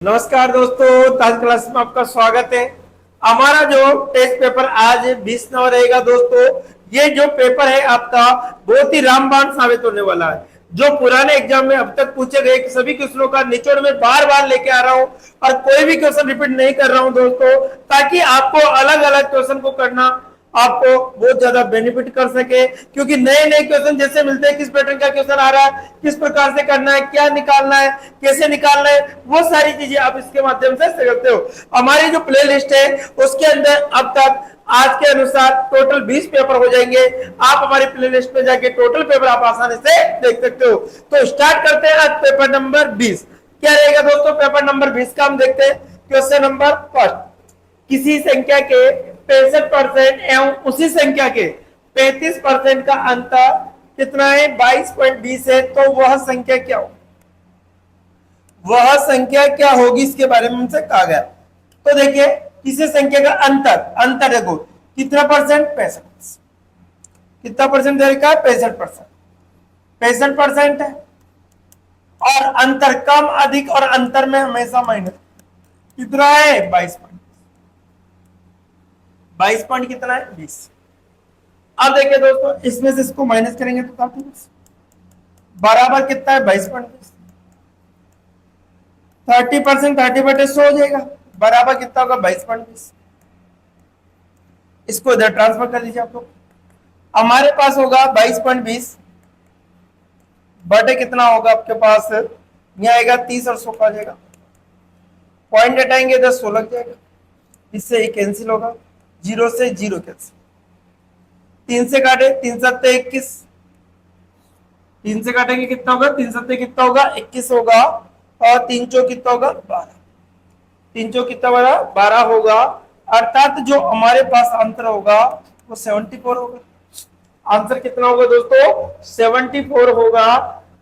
नमस्कार दोस्तों, ताज क्लास में आपका स्वागत है। हमारा जो टेस्ट पेपर आज 20 नंबर रहेगा दोस्तों, ये जो पेपर है आपका बहुत ही रामबाण साबित होने वाला है। जो पुराने एग्जाम में अब तक पूछे गए सभी क्वेश्चनों का निचोड़ में बार बार लेके आ रहा हूं और कोई भी क्वेश्चन रिपीट नहीं कर रहा हूं दोस्तों, ताकि आपको अलग अलग क्वेश्चन को करना आपको बहुत ज्यादा बेनिफिट कर सके। क्योंकि नए नए क्वेश्चन जैसे मिलते हैं, किस पैटर्न का क्वेश्चन आ रहा है, किस प्रकार से करना है, क्या निकालना है, कैसे निकालना है, वो सारी चीजें आप इसके माध्यम से सकते हो। हमारी जो प्ले लिस्ट है उसके अंदर अब तक आज के अनुसार टोटल 20 पेपर हो जाएंगे। आप हमारी प्ले लिस्ट में जाके टोटल पेपर आप आसानी से देख सकते हो। तो स्टार्ट करते हैं आज पेपर नंबर 20। क्या रहेगा दोस्तों पेपर नंबर 20 का? हम देखते हैं क्वेश्चन नंबर फर्स्ट। किसी संख्या के 65% एवं उसी संख्या के 35% का अंतर कितना है? 22.20 है। तो वह संख्या क्या हो, वह संख्या क्या होगी, इसके बारे में हमसे कहा गया। तो देखिए, किसी संख्या का अंतर देखो कितना परसेंट? 65। कितना परसेंट दे रखा है? 65%। 65% है और अंतर कम अधिक और अंतर में हमेशा माइनस। कितना है? 22 पॉइंट। 22 पॉइंट कितना है? 20। अब देखिए दोस्तों, इसमें से इसको माइनस करेंगे तो काफी बराबर कितना है? 22 पॉइंट। 30% 30/100 हो जाएगा, बराबर कितना होगा? 22.20। इसको इधर ट्रांसफर कर लीजिए आप लोग। हमारे पास होगा 22.20 बटे कितना होगा आपके पास? यहाँ आएगा 30 और 100 का आ जाएगा। पॉइंट हटाएंगे इधर 100 लग जाएगा, इससे ये कैंसिल होगा, 0 से 0 कैंसिल। 3 से काटे 3 7 21, 3 से काटेंगे कितना होगा? 3 7 कितना होगा? 21 होगा और 3 चौक कितना होगा? 12। 3 चौक कितना बड़ा? 12 होगा। अर्थात जो हमारे पास आंसर होगा वो 74 होगा। आंसर कितना होगा दोस्तों? 74 होगा।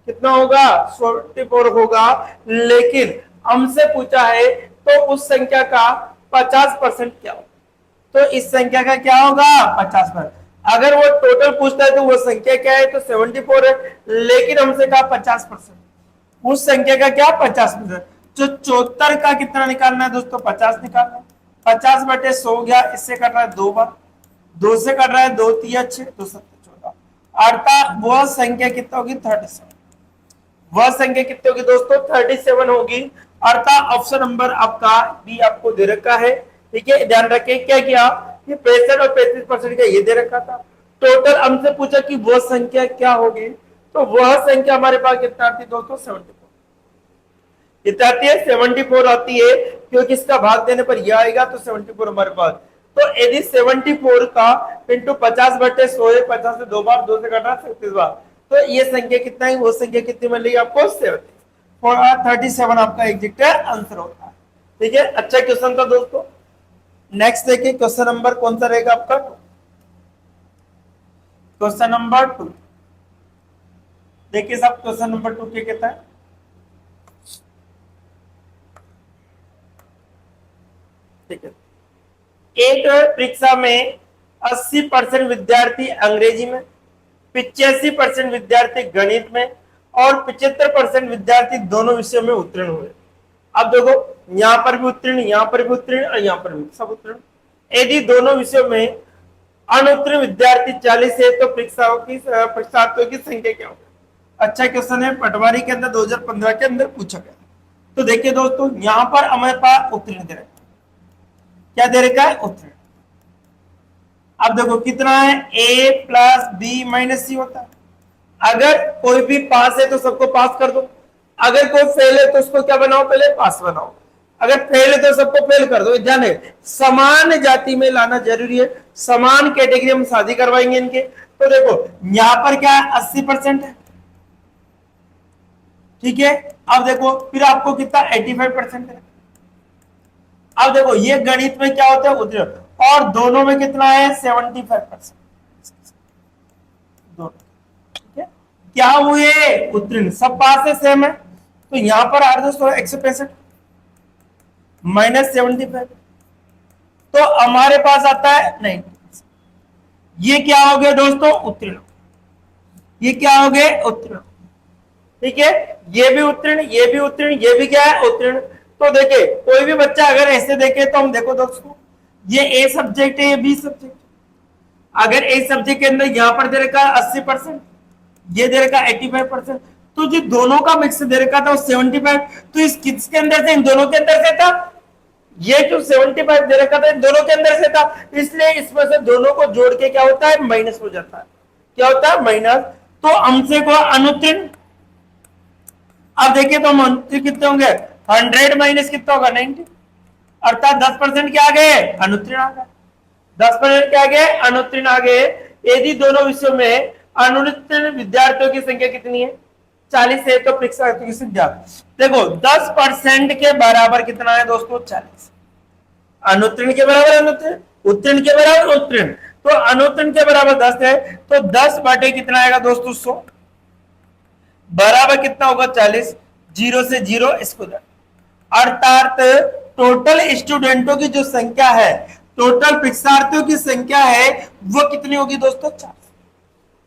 कितना होगा? 74 होगा। लेकिन हमसे पूछा है तो उस संख्या का 50% क्या होगा? तो इस संख्या का क्या होगा? 50%। अगर वो टोटल पूछता है तो वो संख्या क्या है? तो 74 है। लेकिन हमसे कहा 50%, उस संख्या का क्या? 50%। जो 74 का कितना निकालना है दोस्तों? 50 निकालना है। 50 बटे 100 गया, इससे कट रहा है 2 बार, 2 से कट रहा है 2 3 6 2 7 14। अर्थात वह संख्या कितना होगी? 37। वह संख्या कितनी होगी दोस्तों? 37 होगी। अर्थात ऑप्शन नंबर आपका बी आपको दे रखा है। ठीक है, ध्यान रखें क्या किया, ये 65 और 35% का ये दे रखा था। टोटल हमसे पूछा कि वह संख्या क्या होगी, तो वह संख्या हमारे पास कितना आती है दोस्तों? 74। कितना आती है? 74 आती है, क्योंकि इसका भाग देने पर यह आएगा तो 74 हमारे पास। तो यदि 74 का इंटू 50 बटे 100 है, 50 से 2 बार, 2 से काटा 37 बार, तो ये संख्या कितना है? वो संख्या कितनी मिलेगी आपको? 37 आपका एग्जैक्ट आंसर होता है। ठीक है, अच्छा क्वेश्चन था दोस्तों। नेक्स्ट देखिए, क्वेश्चन नंबर कौन सा रहेगा आपका? Question number 2। देखिए साहब, क्वेश्चन नंबर 2 क्या कहता है? ठीक है, एक परीक्षा में 80% विद्यार्थी अंग्रेजी में, 85% विद्यार्थी गणित में और 75% विद्यार्थी दोनों विषयों में उत्तीर्ण हुए। अब देखो, यहां पर भी उत्तीर्ण, यहां पर भी उत्तीर्ण और यहां पर भी सब उत्तीर्ण। यदि दोनों विषयों में अनुत्तीर्ण विद्यार्थी 40 है तो परीक्षार्थियों की संख्या क्या होगी? अच्छा क्वेश्चन है, पटवारी के अंदर 2015 के अंदर पूछा गया। तो देखिए दोस्तों, यहां पर हमारे पास उत्तीर्ण दे रखा है। क्या दे रखा है? उत्तीर्ण। अब देखो कितना है? a प्लस बी माइनस सी होता है। अगर कोई भी पास है तो सबको पास कर दो, अगर कोई फेल है तो उसको क्या बनाओ? पहले पास बनाओ। अगर फेल है तो सबको फेल कर दो। ध्यान है, समान जाति में लाना जरूरी है, समान कैटेगरी में शादी करवाएंगे इनके। तो देखो यहां पर क्या है? 80% है। ठीक है, अब देखो फिर आपको कितना? 85% है। अब देखो ये गणित में क्या होता है? उत्तीर्ण। और दोनों में कितना है? 75%। दोनों, ठीक है, क्या हुए? उत्तीर्ण। सब पास है, सेम है। तो यहां पर आ दोस्तों 165 माइनस 75, तो हमारे पास आता है 90। ये क्या हो गया दोस्तों? उत्तीर्ण। ये क्या हो गए? उत्तीर्ण। ठीक है, ये भी उत्तीर्ण, ये भी उत्तीर्ण, ये भी क्या है? उत्तीर्ण। तो देखे कोई भी बच्चा अगर ऐसे देखे तो हम देखो दोस्तों, ये ए सब्जेक्ट है, ये बी सब्जेक्ट। अगर ए सब्जेक्ट के अंदर यहां पर दे रखा 80%, ये दे रखा 85%, तो जो दोनों का मिक्स दे रखा था वो 75, तो इस किसके अंदर से, इन दोनों के अंदर से था। ये जो 75 दे रखा था इन दोनों के अंदर से था, इसलिए इसमें से दोनों को जोड़ के क्या होता है, माइनस हो जाता है। क्या होता है, माइनस। तो हमसे को अनुत्तीर्ण। अब देखिए तो हम कितने होंगे, 100 माइनस कितना होगा, 90, अर्थात 10% क्या आ गए, अनुत्तीर्ण आ गए। 10% क्या आ गए, अनुत्तीर्ण आ गए। यदि दोनों विषयों में अनुत्तीर्ण विद्यार्थियों की संख्या कितनी है, 40 है, तो परीक्षार्थियों की संख्या देखो 10% के बराबर कितना है दोस्तों, 40। अनुत्तीर्ण के बराबर अनुत्तीर्ण, उत्तीर्ण के बराबर उत्तीर्ण, तो अनुत्तीर्ण के बराबर 10 है, तो 10 बटे कितना आएगा दोस्तों, 100, बराबर कितना होगा, 40। 0 से 0 इसको अर्थात टोटल स्टूडेंटों की जो संख्या है, टोटल परीक्षार्थियों की संख्या है, वो कितनी होगी दोस्तों, 400।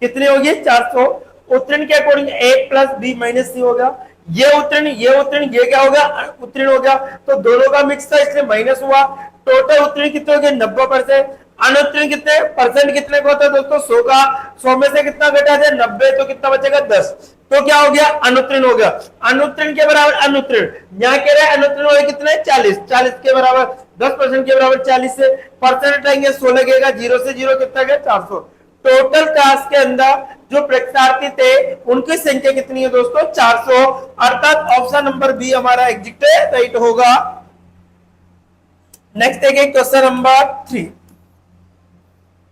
कितनी होगी, 400। उत्तीर्ण के according a plus B minus C होगा। ये उत्तीर्ण, ये क्या होगा, उत्तीर्ण हो गया, तो दोनों का मिक्स था इसलिए माइनस हुआ। टोटल उत्तीर्ण कितने हो गए, 90%। अनुत्तीर्ण कितने परसेंट, कितने को होता है दोस्तों, 100 का। 100 में से कितना घटा जाए, 90, तो कितना बचेगा, 10। तो क्या हो गया, अनुत्तीर्ण हो गया। अनुत्तीर्ण के बराबर अनुत्तीर्ण, यहाँ कह रहे हैं अनुत्तीर्ण हो कितने, 40। 40 के बराबर 10% के बराबर 40 से परसेंट हटाएंगे, 100 लगेगा। 0 से 0 कितना गया, 400। टोटल क्लास के अंदर जो परीक्षार्थी थे उनकी संख्या कितनी है दोस्तों, 400। अर्थात ऑप्शन नंबर बी हमारा एग्जिट राइट होगा। नेक्स्ट देखिए क्वेश्चन नंबर 3।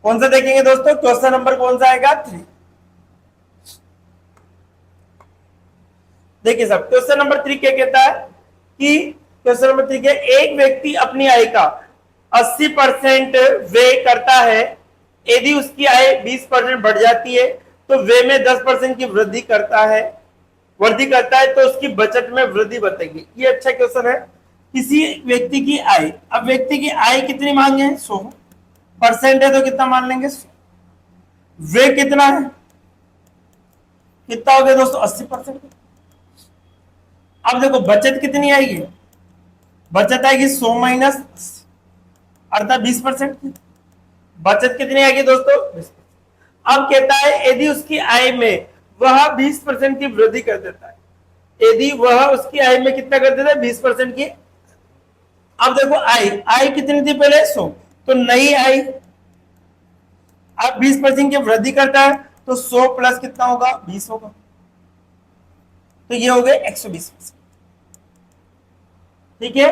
कौन सा देखेंगे दोस्तों, क्वेश्चन नंबर कौन सा आएगा, 3। देखिए साहब, क्वेश्चन नंबर 3 क्या कहता है कि क्वेश्चन नंबर 3 के एक व्यक्ति अपनी आय का 80% व्यय करता है। यदि उसकी आय 20% बढ़ जाती है तो व्यय में 10% की वृद्धि करता है, तो उसकी बचत में वृद्धि बताएगी। ये अच्छा क्वेश्चन है। किसी व्यक्ति की आय, अब व्यक्ति की आय कितनी मांगे, 100% है तो कितना मान लेंगे, 100। व्यय कितना है, कितना हो गया दोस्तों, 80%। अब देखो बचत कितनी आएगी, बचत आएगी 100 माइनस, अर्थात 20% की बचत कितनी आएगी दोस्तों, 20%। अब कहता है यदि उसकी आय में वह 20% की वृद्धि कर देता है, यदि वह उसकी आय में कितना कर देता है, 20% की। अब देखो आय कितनी थी पहले, 100, तो नई आय अब 20% की वृद्धि करता है तो 100 प्लस कितना होगा, 20 होगा, तो ये हो गए 120%। ठीक है,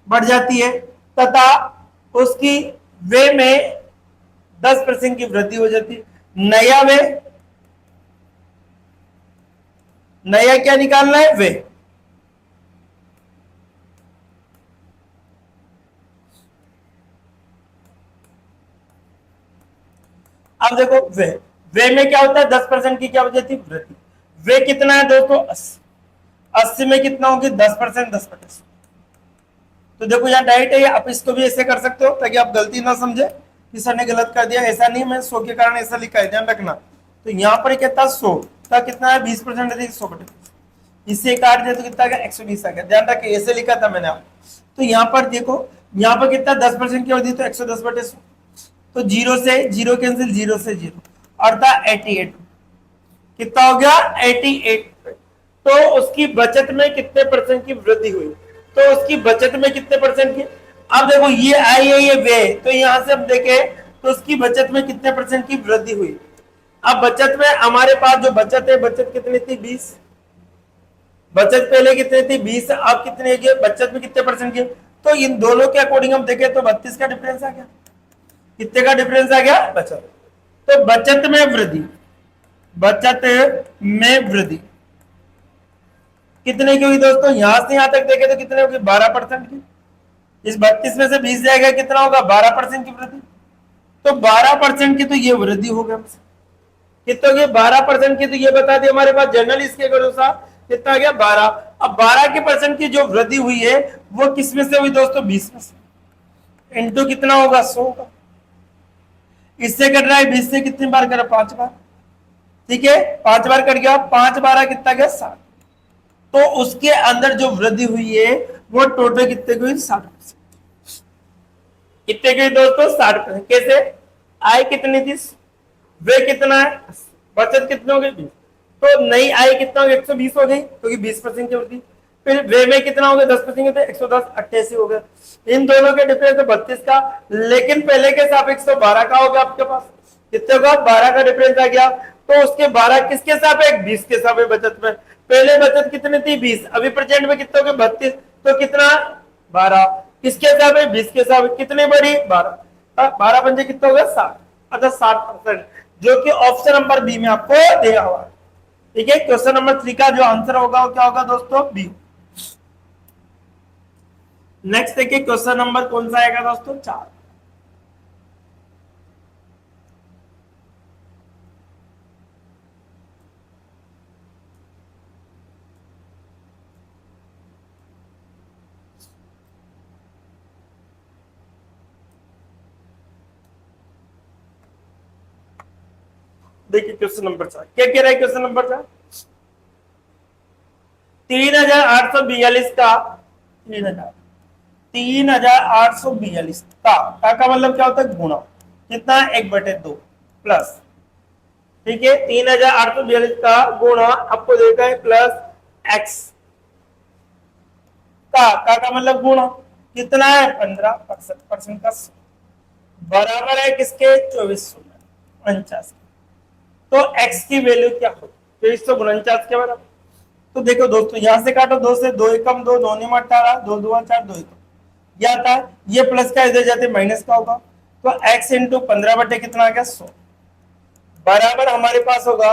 बढ़ जाती है, तथा उसकी व्यय में 10% की वृद्धि हो जाती है। नया व्यय, नया क्या निकालना है, व्यय। अब देखो व्यय में क्या होता है, 10% की क्या हो जाती है, वृद्धि। व्यय कितना है दोस्तों, 80 में कितना होगी, 10%, 10%। तो देखो यहाँ डायरेक्ट है, आप इसको भी ऐसे कर सकते हो ताकि आप गलती ना समझे कि सर ने गलत कर दिया, ऐसा नहीं, मैं 100 के कारण ऐसा लिखा है, ध्यान रखना। तो यहाँ पर कहता 100 का कितना है, 20% है, 100 बटे, इससे काट दे तो कितना गया, 120 आ गया। ध्यान रखिए ऐसे लिखा था मैंने आप। तो यहाँ पर देखो, यहाँ पर कितना 10% की अवधि, तो 110 बटे 100, तो 0 से 0 कैंसिल, 0 से 0, अर्थात 88। कितना हो गया, 88। तो उसकी बचत में कितने परसेंट की वृद्धि हुई, तो उसकी बचत में कितने परसेंट की। अब देखो ये आई है, ये व्यय, तो यहां से हम देखें तो उसकी बचत में कितने परसेंट की वृद्धि हुई। अब बचत में हमारे पास जो बचत है, बचत कितनी थी, 20। बचत पहले कितनी थी, 20, अब कितनी है बचत में कितने परसेंट की। तो इन दोनों के अकॉर्डिंग हम देखें तो 32 का डिफरेंस आ गया। कितने का डिफरेंस आ गया, बचत। तो बचत में वृद्धि, बचत में वृद्धि कितने की हुई दोस्तों, यहां से यहां तक देखें तो कितने होगी, 12% की। इस 32 में से 20 जाएगा, कितना होगा, 12% की वृद्धि। तो 12% की तो ये वृद्धि हो गया, कितना हो गया, 12% की। तो ये बता दिया हमारे पास जनरल इसके अनुसार कितना गया, 12। अब 12% की जो वृद्धि हुई है वो किस में से हुई दोस्तों, 20 में से। इंटू कितना होगा, 100 का। इससे कट रहा है 20 से, कितनी बार करा, 5 बार। ठीक है, 5 बार कट गया, 5 12 कितना गया, 60। तो उसके अंदर जो वृद्धि हुई है वो टोटल कितने की हुई 60%। कितने की दोस्तों 60%। कैसे? आय कितनी थी, वे कितना है, बचत कितनी हो गई 20, तो नई आय कितना हो गई 120 हो गई क्योंकि 20% की होती। फिर वे में कितना हो गया 10% के, 110 88 हो गया। इन दोनों के डिफरेंस है 32 का, लेकिन पहले के सापेक्ष तो 12 का हो गया आपके पास। कितने का 12 का डिफरेंस आ गया, तो उसके 12 किसके सापेक्ष 20 के सापेक्ष बचत में। पहले बचत कितनी थी 20, अभी प्रेजेंट में कितने हो गए 32, तो कितना 12 किसके सापेक्ष 20 के सापेक्ष, कितनी बड़ी 12, 12 पंजे कितना हो गया 60, अच्छा 60%, जो कि ऑप्शन नंबर बी में आपको दिया हुआ है। ठीक है, क्वेश्चन नंबर 3 का जो आंसर होगा वो क्या होगा दोस्तों, बी। नेक्स्ट देखिए क्वेश्चन नंबर कौन सा आएगा दोस्तों, 4। देखिए क्वेश्चन नंबर 4 क्या कह रहा है। क्वेश्चन नंबर 4, 3842 का 3842 का मतलब क्या होता है, गुणा कितना 1/2 प्लस, ठीक है 3842 का गुणा आपको देखा है प्लस एक्स का मतलब गुणा कितना है 15% का बराबर है किसके 2449। तो x की वैल्यू क्या हो 2449 के बराबर। तो देखो दोस्तों यहां से काटो, 2 से 2 एकम 2, 2 9 18, 2 2 4, 2 एकम क्या था, ये प्लस का इधर जाते माइनस का होगा, तो x इंटू 15 बटे कितना आ गया 100 बराबर हमारे पास होगा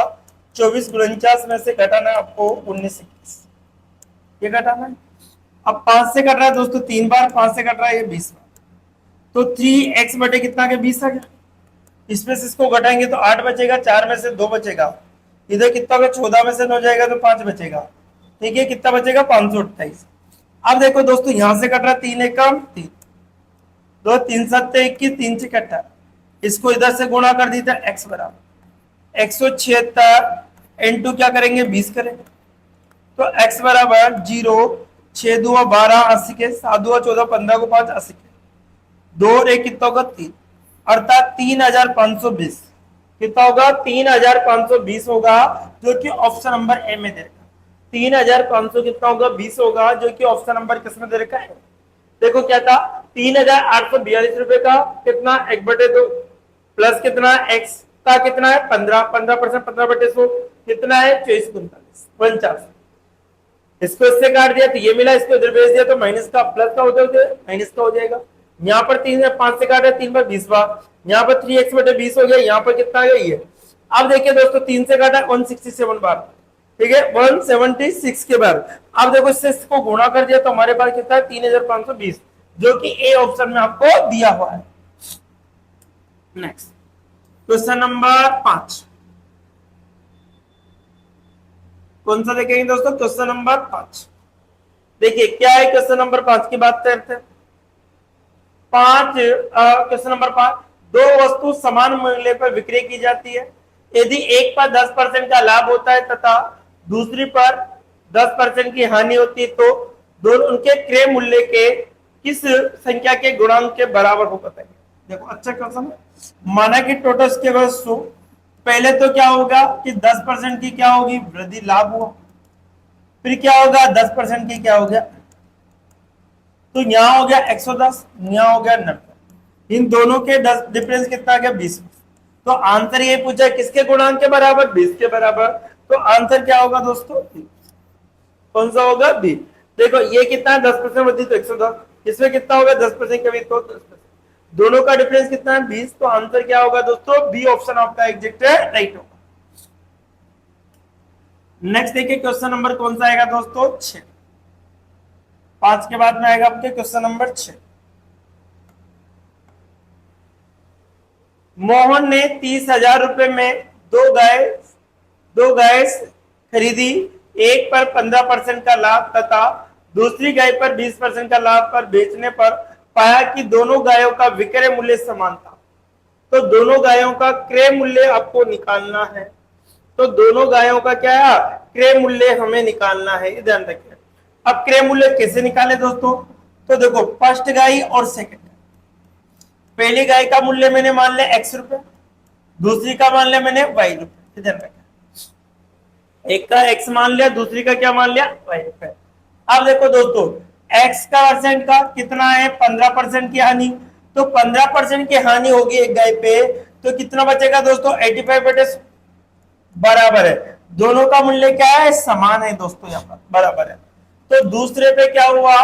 2449 में से घटाना आपको 1921, ये घटाना है। अब 5 से कट रहा है दोस्तों 3 बार, 5 से कट रहा है ये 20 बार, तो 3x बटे कितना के 20 आ गया। इसमें से इसको घटाएंगे तो 8 बचेगा, 4 में से 2 बचेगा, इधर कितना होगा 14 में से 9 जाएगा तो 5 बचेगा, ठीक है कितना बचेगा 528। अब देखो दोस्तों यहां से कट रहा 3 एकम 3, 2 3 7 21, 3 से कटा, इसको इधर से गुणा कर दी था x बराबर 176 इंटू क्या करेंगे 20 करेंगे, तो x बराबर 0 6 2 12 80 के 7 2 14 15 को 5 80 के 2 और 1 कितना होगा 3, अर्थात 3520 कितना होगा 3520 होगा, जो कि ऑप्शन नंबर ए में दे रखा 3500 कितना होगा 20 होगा, जो कि ऑप्शन नंबर किसमें दे रखा है। देखो क्या था 3842 रुपए का कितना 1/2 प्लस कितना x का कितना है 15% 15/100 कितना है 2449। इसको इससे काट दिया तो ये मिला, इसको इधर भेज दिया तो माइनस का प्लस का होते होते माइनस का हो जाएगा। यहाँ पर 3 5 से काटा 3 बार 20 बार, यहाँ पर 3x बटे 20 हो गया, यहाँ पर कितना आ गया ये। अब देखिए दोस्तों 3 से काटा 167 बार, ठीक है 176 के बार। अब देखो इससे इसको गुणा कर दिया तो हमारे पास कितना है 3520, जो कि ए ऑप्शन में आपको दिया हुआ है। नेक्स्ट क्वेश्चन नंबर 5 कौन सा देखेंगे दोस्तों, क्वेश्चन नंबर 5। देखिए क्या है क्वेश्चन नंबर 5 की बात करते हैं। क्वेश्चन नंबर 5, दो वस्तु समान मूल्य पर विक्रय की जाती है, यदि एक पर 10% का लाभ होता है तथा दूसरी पर 10% की हानि होती है तो दोनों उनके क्रय मूल्य के किस संख्या के गुणांक के बराबर हो बताइए। देखो अच्छा क्वेश्चन है, माना कि टोटल के वस्तु पहले तो क्या होगा कि 10% की क्या होगी वृद्धि लाभ हुआ, फिर क्या होगा 10% की क्या हो गया, तो यहां हो गया 110, यहां हो गया 90, इन दोनों के 10 डिफरेंस कितना आ गया 20। तो आंसर ये पूछा किसके गुणांक के बराबर 20 के बराबर, तो आंसर क्या होगा दोस्तों कौन सा होगा बी। देखो ये कितना है 10% वृद्धि तो 110, इसमें कितना होगा 10% कमी तो 10%, दोनों का डिफरेंस कितना है 20, तो आंसर क्या होगा दोस्तों बी ऑप्शन आपका एग्जैक्ट राइट होगा। नेक्स्ट देखिए क्वेश्चन नंबर कौन सा आएगा दोस्तों 6, 5 के बाद में आएगा आपके क्वेश्चन नंबर 6। मोहन ने 30,000 रुपए में दो गाय खरीदी, एक पर 15% का लाभ तथा दूसरी गाय पर 20% का लाभ पर बेचने पर पाया कि दोनों गायों का विक्रय मूल्य समान था, तो दोनों गायों का क्रय मूल्य आपको निकालना है। तो दोनों गायों का क्या है क्रय मूल्य हमें निकालना है, ध्यान रखिए। अब क्रय मूल्य कैसे निकाले दोस्तों? तो देखो फर्स्ट गाय और सेकंड, पहली गाय का मूल्य मैंने मान लिया x रुपए, दूसरी का मान लिया मैंने y रुपए, ध्यान रखना, एक का x मान लिया, दूसरी का क्या मान लिया y रुपए। अब देखो दोस्तों x का परसेंट का कितना है 15% की हानि, तो 15% की हानि होगी एक गाय पे, तो कितना बचेगा दोस्तों 85/100 बराबर है, दोनों का मूल्य क्या है समान है दोस्तों, यहाँ पर बराबर है। तो दूसरे पे क्या हुआ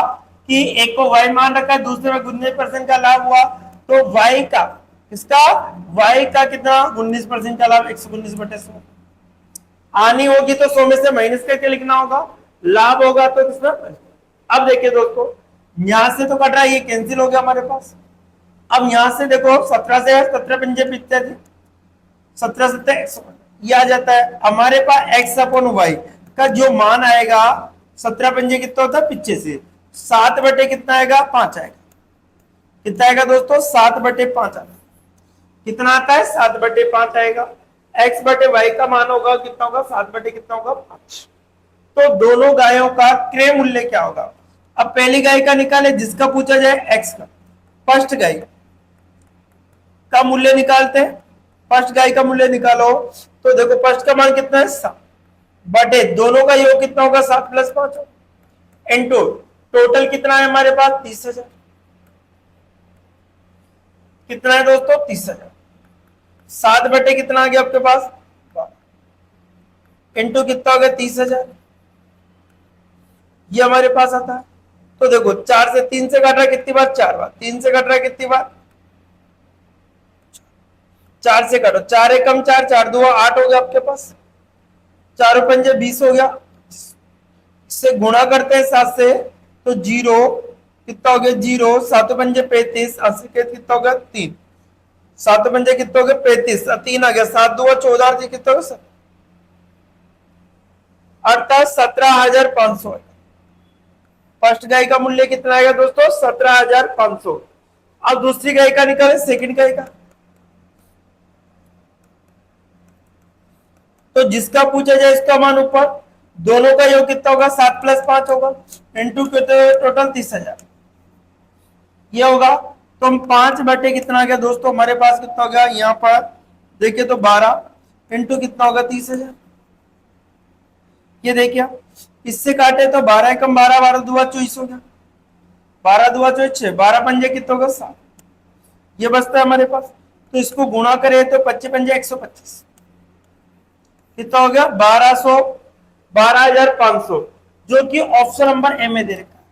कि एक को y मान रखा है, दूसरे में 19% का लाभ हुआ, तो y का इसका y का कितना 19% का लाभ 119/100, हानि होगी तो 100 में से माइनस करके लिखना होगा, लाभ होगा तो कितना। अब देखिए दोस्तों यहां से तो कट रहा है, ये कैंसिल हो गया हमारे पास। अब यहां से देखो 17 से 17 पंजे पिछले 17 17 100 ये आ जाता है हमारे पास x/y का जो मान आएगा 17 पंजे कितना होता है पीछे से 7 बटे कितना आएगा 5 आएगा, कितना आएगा दोस्तों 7/5 आएगा, कितना आता है 7/5 आएगा, x/y का मान होगा कितना होगा 7 बटे कितना होगा 5। तो दोनों गायों का क्रय मूल्य क्या होगा? अब पहली गाय का निकाले जिसका पूछा जाए x का, फर्स्ट गाय का मूल्य निकालते हैं, फर्स्ट गाय का मूल्य निकालो, तो देखो फर्स्ट का मान कितना है 7 बटे दोनों का योग कितना होगा 7 + 5 इनटू टोटल कितना है हमारे पास 30,000, कितना है दोस्तों 30,000, 7 बटे कितना आ गया आपके पास इनटू कितना हो गया 30,000, ये हमारे पास आता है। तो देखो 4 से 3 से काट रहा है कितनी बार 4 बार, 3 से काट रहा है कितनी बार 4 से काटो, 4 एकम 4, 4 दूना 8 हो गया आपके पास, 4 पंजे 20 हो गया, इससे गुणा करते हैं 7 से तो 0 कितना हो गया 0, 7 पंजे 35, 80 के कितना हो गया 3, 7 पंजे कितना हो गया 35, 3 आ गया, 7 दूना 14 कितना हो गया अर्थात 17,500। फर्स्ट गाय का मूल्य कितना आएगा दोस्तों 17,500। अब दूसरी गाय का निकाले सेकंड गाय का, तो जिसका पूछा जाए इसका मान ऊपर, दोनों का योग कितना होगा 7 + 5 होगा इनटू टोटल 30,000 ये होगा। तो हम 5 बटे कितना आ गया दोस्तों हमारे पास कितना हो गया यहाँ पर देखिए तो 12 इनटू कितना होगा 30,000, ये देखिए इससे काटे तो 12 एकम 12, 12 दूना 24 हो गया, 12 दूना 24, 12 पंजे कितना होगा 7, ये बचता है हमारे पास। तो इसको गुणा करें तो 25 पंजे 125 कितना हो गया 12,500, जो कि ऑप्शन नंबर ए में दे रखा है,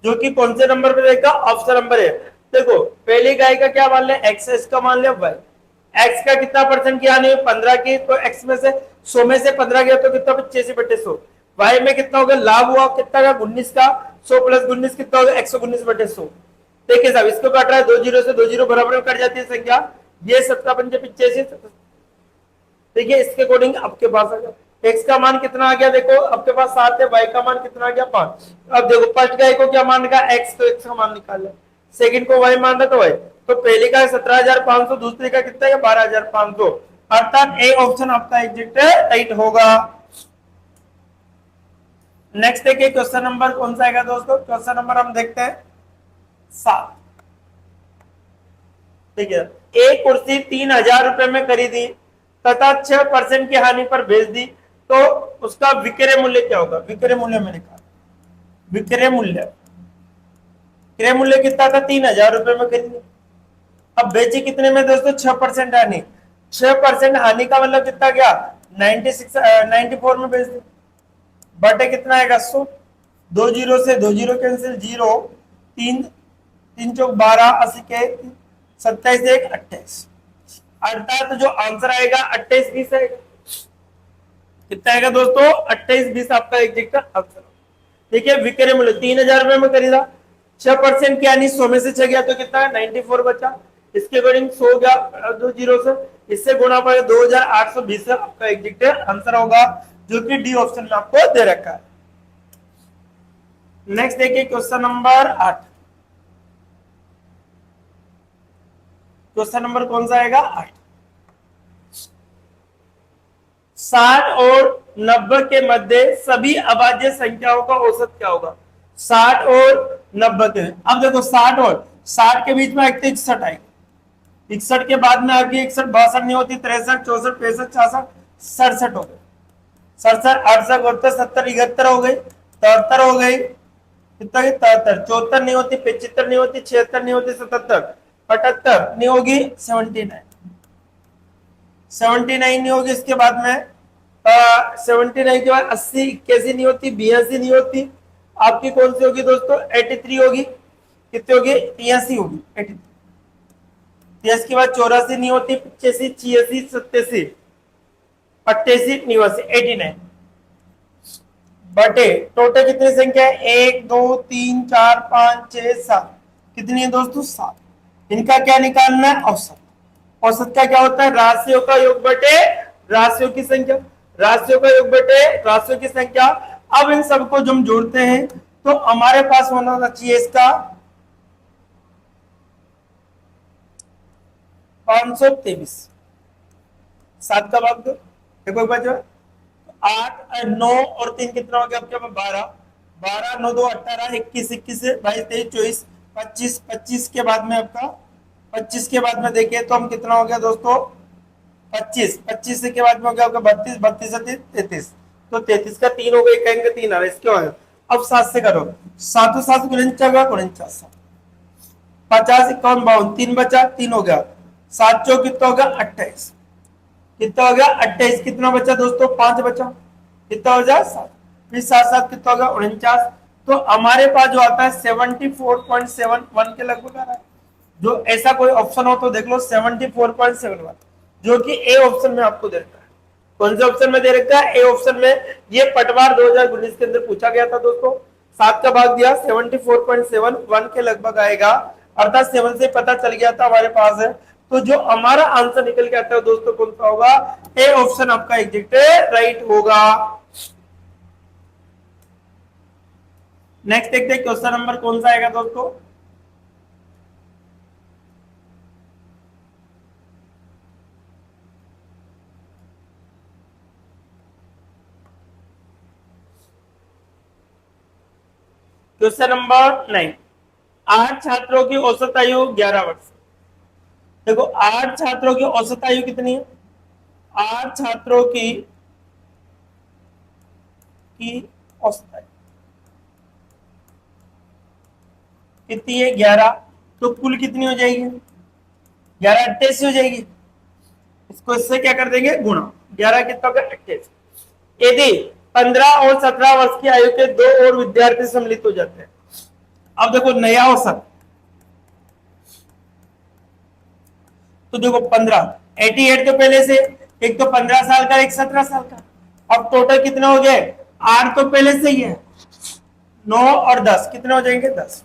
जो कि कौन से नंबर पे देगा ऑप्शन नंबर ए। देखो पहली गाय का क्या मान लिया x, इसका मान लिया y, x का कितना परसेंट की हानि 15 की, तो x में से 100 में से 15 गया तो कितना 85/100, y में कितना होगा लाभ हुआ कितना का 19 का, 100 + 19 कितना होगा 119/100। देखिए साहब इसको काट रहा है 2 जीरो से 2 जीरो बराबर में कट जाती है संख्या, ये 17 पंजे 85, देखिए इसके अकॉर्डिंग आपके पास आ गया x का मान कितना आ गया, देखो आपके पास 7 है, y का मान कितना आ गया 5। अब देखो फर्स्ट गाय को क्या मान रखा x, तो x का मान निकाल लिया, सेकंड को y मान रहा तो y, तो पहले का 17,500, दूसरे का कितना है 12,500, अर्थात ए ऑप्शन आपका एग्जैक्ट राइट होगा। नेक्स्ट देखिए क्वेश्चन नंबर कौन सा आएगा दोस्तों, क्वेश्चन नंबर हम देखते हैं 7। ठीक है, एक कुर्सी 3,000 रुपए में खरीदी तथा 6% की हानि पर बेच दी, तो उसका विक्रय मूल्य क्या होगा? विक्रय मूल्य में लिखा, विक्रय मूल्य, क्रय मूल्य कितना था 3,000 रुपए में खरीदी, अब बेची कितने में दोस्तों 6% हानि, 6% हानि का मतलब कितना गया 94 में बेच दी, बटे कितना आएगा 100, 2 जीरो से 2 जीरो कैंसिल, 0 3 3 चौक 12, 80 के 27 1 28, अर्थात जो आंसर आएगा 28-20 आएगा, कितना आएगा दोस्तों 28-20 आपका एग्जैक्ट आंसर। ठीक है, विक्रय मूल्य 3,000 रुपए में खरीदा, 6% की यानी 100 में से 6 गया तो कितना है 94 बचा, इसके अकॉर्डिंग 100 गया 2 जीरो से, इससे गुणा पर 2,820 आपका एग्जैक्ट आंसर होगा, जो कि डी ऑप्शन में आपको दे रखा है। नेक्स्ट देखिए क्वेश्चन नंबर 8, क्वेश्चन नंबर कौन सा आएगा 8। 60 और 90 के मध्य सभी अभाज्य संख्याओं का औसत क्या होगा? 60 और 90 के। अब देखो 60 और 60 के बीच में एक तो 61 आएगी, 61 के बाद में आपकी 61 62 नहीं होती, 63 64 65 66 67 हो गए, 67 68 69 70 71 हो गई, 73 हो गई, कितना 73 74 नहीं होती, 75 नहीं होती, 76 नहीं होती, 77 78 नहीं होगी, 79 79 नहीं होगी। इसके बाद में 79 के बाद 80 81 नहीं होती, 82 नहीं होती, आपकी कौन सी होगी दोस्तों 83 होगी, कितनी होगी 83 होगी 83। 83 के बाद 84 नहीं होती, 85 86 87 88 89 89 बटे टोटल कितनी संख्या है 1 2 3 4 5 6 7, कितनी है दोस्तों 7। इनका क्या निकालना है औसत। औसत का क्या होता है राशियों का योग बटे राशियों की संख्या, राशियों का योग बटे राशियों की संख्या। अब इन सबको जब हम जोड़ते हैं तो हमारे पास होना चाहिए इसका 523। 7 का भाग दो, देखो एक बार 8 9 और 3 कितना हो गया आपके पास 12 12 9 2 18 21 21 22 23 24 25 25 के बाद में आपका 25 के बाद में देखिए तो हम कितना हो गया दोस्तों 25 25 के बाद में हो गया आपका 32 32 33, तो 33 का 3 हो गया, कहेंगे 3 आ रहा है इसके बाद। अब 7 से करो 7 7 49 50 51 52 3 बचा 3 हो गया 7 चौक कितना होगा 28, कितना हो गया 28, कितना बचा दोस्तों 5 बचा, कितना हो जाए 7, फिर 7 7 कितना होगा 49। तो हमारे पास जो आता है 74.71 के लगभग आ रहा है। जो ऐसा कोई ऑप्शन हो तो देख लो 74.71, जो कि ए ऑप्शन में आपको दे रखा है। कौन से ऑप्शन में दे रखा है ए ऑप्शन में। ये पटवार 2019 के अंदर पूछा गया था दोस्तों। 7 का भाग दिया 74.71 के लगभग आएगा, अर्थात 7 से पता चल गया था हमारे पास है। तो जो हमारा आंसर निकल के आता है दोस्तों कौन सा होगा ए ऑप्शन आपका एग्जैक्ट राइट होगा। नेक्स्ट देखते हैं क्वेश्चन नंबर कौन सा आएगा दोस्तों। क्वेश्चन नंबर 9, 8 छात्रों की औसत आयु 11 वर्ष। देखो 8 छात्रों की औसत आयु कितनी है, 8 छात्रों की औसत आयु कितनी है 11, तो कुल कितनी हो जाएगी 11 88 हो जाएगी। इसको इससे क्या कर देंगे गुणा, 11 कितना होगा 88। यदि 15 और 17 वर्ष की आयु के 2 और विद्यार्थी सम्मिलित हो जाते हैं। अब देखो नया औसत तो देखो 15 88 तो पहले से, एक तो 15 साल का एक 17 साल का, अब टोटल कितने हो गए 8 तो पहले से ही है, 9 और 10 कितने हो जाएंगे 10,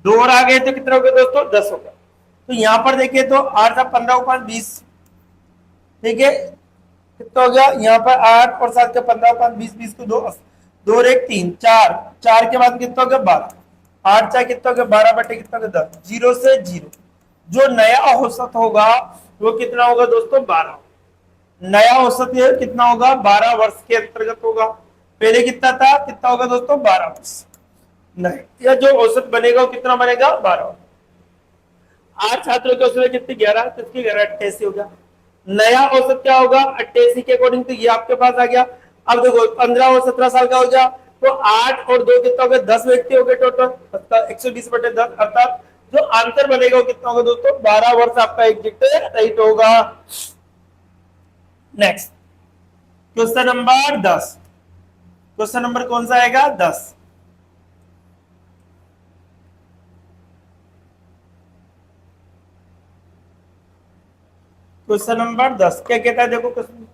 2 और आ गए तो कितने हो गए दोस्तों 10 होगा। तो यहां पर देखिए तो 8 15 5 20, ठीक है कितना हो गया यहाँ पर 8 और 7 का 15 5 20 20 को 2 2 और 1 3 4 4 के बाद कितना हो गया 12, 8 4 कितना हो गया 12 बटे कितना हो गया 10, 0 से 0। जो नया औसत होगा वो कितना होगा दोस्तों 12। नया औसत ये कितना होगा 12 वर्ष के अंतर्गत होगा। पहले कितना था कितना होगा दोस्तों 12 वर्ष, नहीं या जो औसत बनेगा वो कितना बनेगा 12। 8 छात्रों की औसत कितनी 11, तो इसकी 11 88 हो गया। नया औसत क्या होगा 88 के अकॉर्डिंग, तो ये आपके पास आ गया। अब देखो 15 और 17 साल का हो गया तो 8 और 2 कितना हो गया 10 व्यक्ति हो गए टोटल 120 बटे 10, अर्थात जो आंसर बनेगा वो कितना होगा दोस्तों 12 वर्ष आपका एग्जैक्ट राइट होगा। Next question number 10, question number कौन सा आएगा 10। क्वेश्चन नंबर 10 क्या कहता है देखो क्वेश्चन,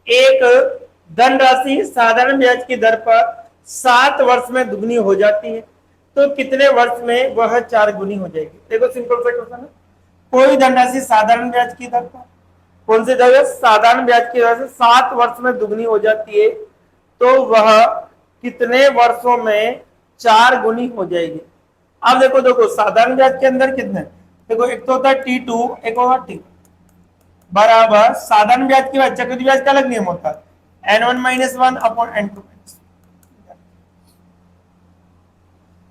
एक धनराशि साधारण ब्याज की दर पर 7 वर्ष में दुगनी हो जाती है तो कितने वर्ष में वह 4 गुनी हो जाएगी। देखो सिंपल सा क्वेश्चन है, कोई धनराशि साधारण ब्याज की दर पर, कौन सी दर साधारण ब्याज की दर से 7 वर्ष में दुगनी हो जाती है तो वह कितने वर्षों में 4 गुनी हो जाएगी। अब देखो देखो साधारण ब्याज के अंदर कितने, देखो एक तो होता है T2 एक होगा T बराबर साधारण ब्याज की बात, चक्रवृद्धि ब्याज का अलग नियम होता है N1 - 1 अपॉन N2 -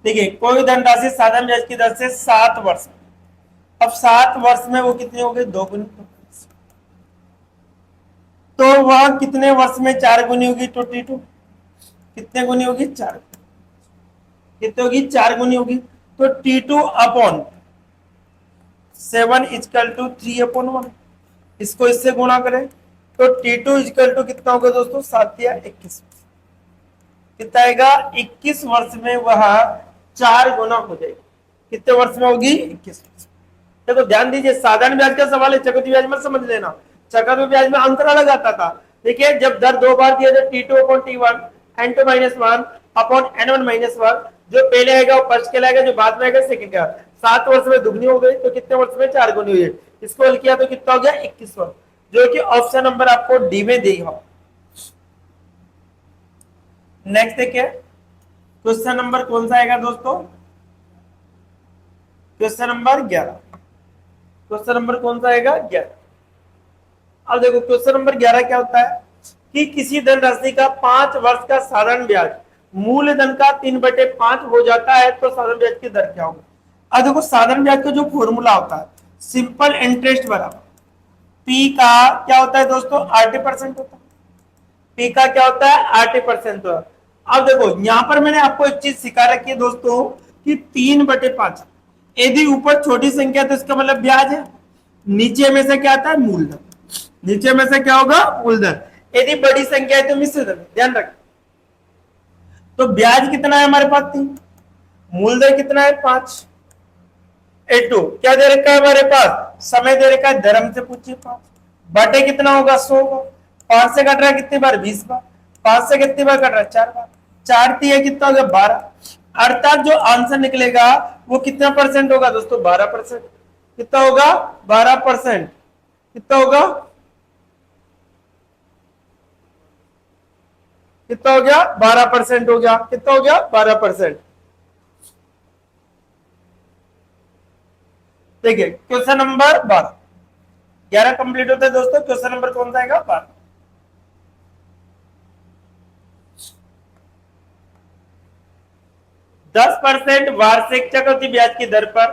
देखिए कोई धनराशि साधारण ब्याज की दर से 7 वर्ष, अब 7 वर्ष में वो कितनी होगी, 2 गुनी, तो वह कितने वर्ष में 4 गुनी होगी, 22, कितने गुनी होगी, 4, कितने होगी, 4 गुनी होगी। तो T2/7 = 3/1, इसको इससे गुणा करें तो T2 कितना होगा दोस्तों, 7 या 21, कितना आएगा, 21 वर्ष में वह 4 गुना हो जाएगी। कितने वर्ष में होगी, 21 वर्ष। देखो ध्यान दीजिए, साधारण ब्याज का सवाल है, चक्रवृद्धि ब्याज मत समझ लेना। चक्रवृद्धि ब्याज में अंतराल लगाता था। देखिए जब दर 2 बार दिया जाए, T2/T1 N2-1/N1-1, जो पहले आएगा वो फर्स्ट कहलाएगा, जो बाद में आएगा सेकंड का। 7 वर्ष में दुगनी हो गई, तो कितने वर्ष में 4 गुनी हुई, इसको हल किया तो कितना हो गया, 21 वर्ष, जो कि ऑप्शन नंबर आपको डी में देगा। नेक्स्ट देखिए क्वेश्चन नंबर कौन सा आएगा दोस्तों, क्वेश्चन नंबर 11, क्वेश्चन नंबर कौन सा आएगा, 11। अब देखो क्वेश्चन नंबर 11 क्या होता है कि किसी धनराशि का 5 वर्ष का साधारण ब्याज मूलधन का 3/5 हो जाता है तो साधारण ब्याज की दर क्या होगी। अब देखो साधारण ब्याज का जो फॉर्मूला होता है, सिंपल इंटरेस्ट बराबर पी का क्या होता है दोस्तों, 80% होता है। पी का क्या होता है, 80% होता है। अब देखो यहां पर मैंने आपको एक चीज सिखा रखी है दोस्तों कि 3/5, यदि ऊपर छोटी संख्या तो इसका मतलब ब्याज है, नीचे में से क्या आता है, मूलधन, नीचे में से क्या होगा, मूलधन। यदि बड़ी संख्या है तो मिश्र धन, ध्यान रख। तो ब्याज कितना है हमारे पास, 3, मूलधन कितना है, 5, A2 क्या दे रखा है हमारे पास, समय दे रखा है, धर्म से पूछिए 5, बटे कितना होगा, 100 का, 5 से कट रहा है कितनी बार, 20 बार, 5 से कितनी बार कट रहा है, 4 बार, 4 3 है कितना हो गया, 12, अर्थात जो आंसर निकलेगा वो कितना परसेंट होगा दोस्तों, 12%। कितना होगा, 12%। कितना होगा, कितना हो गया, 12% हो गया। कितना हो गया, 12%। देखिए क्वेश्चन नंबर 12, 11 कंप्लीट होता है दोस्तों। क्वेश्चन नंबर कौन सा आएगा, 12। 10% वार्षिक चक्रवृद्धि ब्याज की दर पर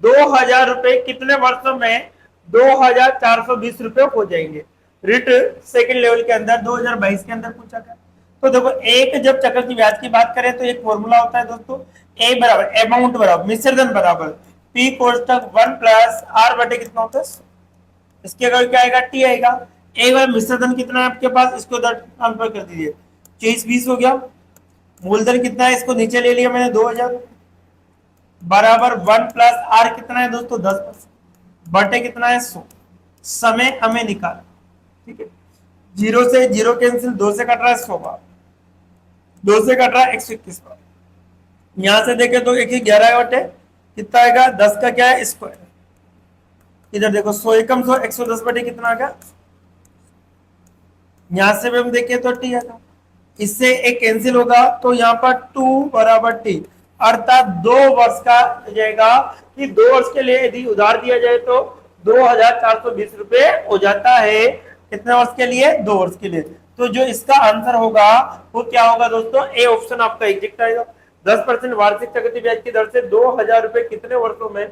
2,000 रुपए कितने वर्षों में 2,420 रुपए हो जाएंगे। रिट सेकंड लेवल के अंदर 2022 के अंदर पूछा गया। तो देखो एक जब चक्रवृद्धि ब्याज की बात करें तो एक फॉर्मूला होता है दोस्तों, ए बराबर अमाउंट बराबर मिश्रधन बराबर पी कोष्टक 1 प्लस आर बटे कितना होता है, इसके अगर क्या आएगा, टी आएगा। ए बार मिश्रधन कितना है आपके पास, इसको ट्रांसफर कर दीजिए, 24 20 हो गया। मूलधन कितना है, इसको नीचे ले लिया मैंने, 2,000 बराबर 1 प्लस आर कितना है दोस्तों, 10%, बटे कितना है, 100। समय हमें निकाल, ठीक है, 0 से 0 कैंसिल, 2 से कट रहा है 100 बार, 2 से कट रहा है 121 बार। यहां से देखें तो 111 बटे कितना आएगा, 10 का क्या है, स्क्वायर। इधर देखो 100 एकम 100, 110 बटे कितना आ गया। यहां से भी हम देखें तो टी आएगा, इससे एक कैंसिल होगा तो यहाँ पर 2 बराबर टी, अर्थात 2 वर्ष का जाएगा कि 2 वर्ष के लिए यदि उधार दिया जाए तो 2,420 रुपए हो जाता है। कितने वर्ष के लिए, 2 वर्ष के लिए। तो जो इसका आंसर होगा वो क्या होगा दोस्तों, ए ऑप्शन आपका एग्जैक्ट आएगा। 10% वार्षिक चक्रवृद्धि ब्याज की दर से 2,000 रुपए कितने वर्षों में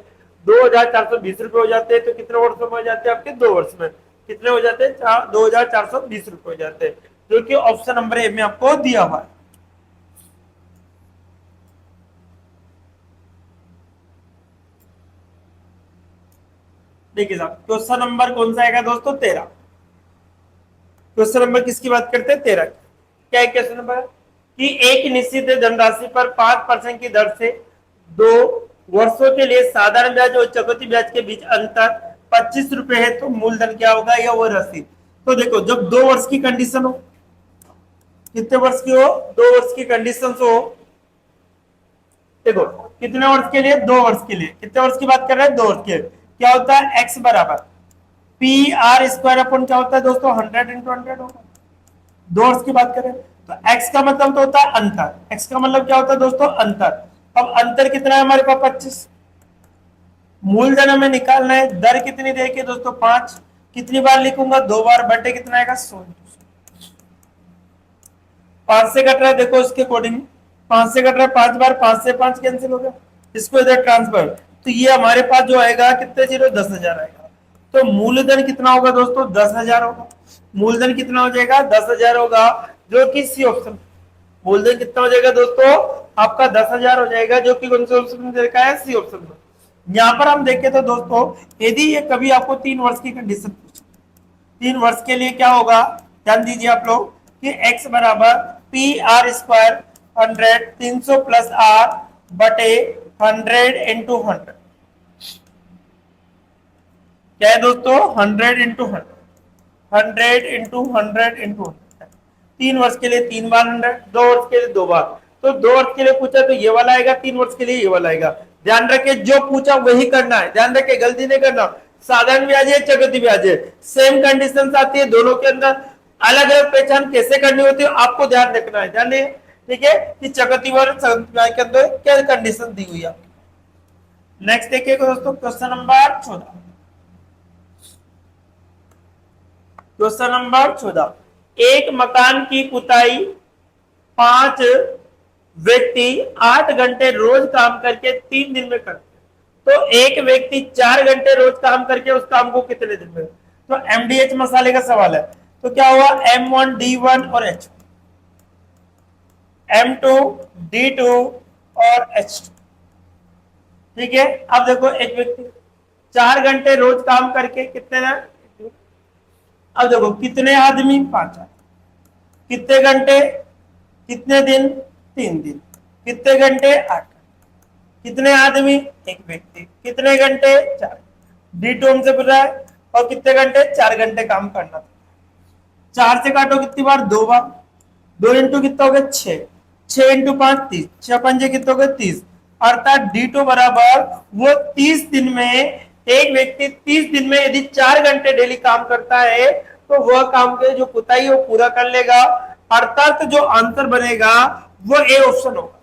2,420 रुपए हो जाते हैं, तो कितने वर्षों में हो जाते हैं आपके, 2 वर्ष में कितने हो जाते हैं, 2,420 रुपए हो जाते हैं, जो कि ऑप्शन नंबर ए में आपको दिया हुआ है। देखिए साहब क्वेश्चन नंबर कौन सा आएगा दोस्तों, 13। क्वेश्चन नंबर किसकी बात करते हैं, 13। क्या है क्वेश्चन नंबर कि एक निश्चित धनराशि पर 5% की दर से 2 वर्षों के लिए साधारण ब्याज और चक्रवृद्धि ब्याज के बीच अंतर 25 रुपए है, तो मूलधन क्या होगा, या वो राशि। तो देखो जब 2 वर्ष की कंडीशन हो, कितने वर्ष की हो, 2 वर्ष की कंडीशन हो, देखो कितने वर्ष के लिए, 2 वर्ष के लिए। कितने वर्ष की बात कर रहे हैं, 2 वर्ष के। क्या होता है, एक्स बराबर पी आर स्क्वायर अपन क्या होता है दोस्तों, 100 × 100 होगा। 2 वर्ष की बात करें तो एक्स का मतलब तो होता है अंतर, एक्स का मतलब क्या होता है दोस्तों, अंतर। अब अंतर कितना है हमारे पास, 25। मूलधन हमें निकालना है, दर कितनी देखिए दोस्तों, 5। कितनी बार लिखूंगा, 2 बार, बटे कितना आएगा, 100। 5 से कट रहा है देखो इसके अकॉर्डिंग 5 से कट रहा है 5 बार, 5 से 5 कैंसिल हो गया, इसको इधर ट्रांसफर, तो ये हमारे पास जो आएगा कितने जीरो, 10,000 आएगा। तो मूलधन कितना होगा दोस्तों, 10,000 होगा। मूलधन कितना हो जाएगा, 10,000 होगा, जो कि सी ऑप्शन। मूलधन कितना हो जाएगा दोस्तों, आपका 10,000 हो जाएगा, जो कि कौन से ऑप्शन में देखा है, सी ऑप्शन में। यहाँ पर हम देखें तो दोस्तों, यदि ये कभी आपको 3 वर्ष की कंडीशन पूछे, 3 वर्ष के लिए क्या होगा, ध्यान दीजिए आप लोग कि x बराबर P R square 100, 300 plus R बटे 100 इंटू 100, क्या है दोस्तों, 100 इंटू 100, 100 इंटू 100 इंटू 100। 3 वर्ष के लिए 3 बार 100, 2 वर्ष के लिए 2 बार, तो 2 वर्ष के लिए पूछा तो ये वाला आएगा, 3 वर्ष के लिए ये वाला आएगा। ध्यान रखे जो पूछा वही करना है, ध्यान रखे गलती नहीं करना। साधारण ब्याज है, चक्रवृद्धि ब्याज है, सेम कंडीशन आती है, दोनों के अंदर अलग अलग पहचान कैसे करनी होती है आपको ध्यान रखना है। ध्यान रखिए, ठीक है, कि चक्रवृद्धि और ब्याज के अंदर क्या कंडीशन दी हुई है। नेक्स्ट देखिए दोस्तों, क्वेश्चन नंबर 14। क्वेश्चन नंबर 14, एक मकान की पुताई 5 व्यक्ति 8 घंटे रोज काम करके 3 दिन में करते, तो एक व्यक्ति 4 घंटे रोज काम करके उस काम को कितने दिन में। तो एमडीएच मसाले का सवाल है, तो क्या हुआ, M1 D1 और H1, M2 D2 और H2, ठीक है। अब देखो एक व्यक्ति 4 घंटे रोज काम करके कितने ना, अब देखो कितने आदमी, 5 आदमी, कितने घंटे, कितने दिन, 3 दिन, कितने घंटे, 8, कितने आदमी, एक व्यक्ति, कितने घंटे, 4, D2 हमसे पूछ रहा है, और कितने घंटे, 4 घंटे काम करना था। 4 से काटो कितनी बार, 2 बार, 2 इंटू कितना हो गया, 6, 6 इंटू 5 30, 6 पंजे कितने हो गए, 30, अर्थात D2 बराबर वो 30 दिन में, एक व्यक्ति 30 दिन में यदि 4 घंटे डेली काम करता है तो वह काम के जो पुताई वो पूरा कर लेगा, अर्थात जो आंसर बनेगा वो ए ऑप्शन होगा।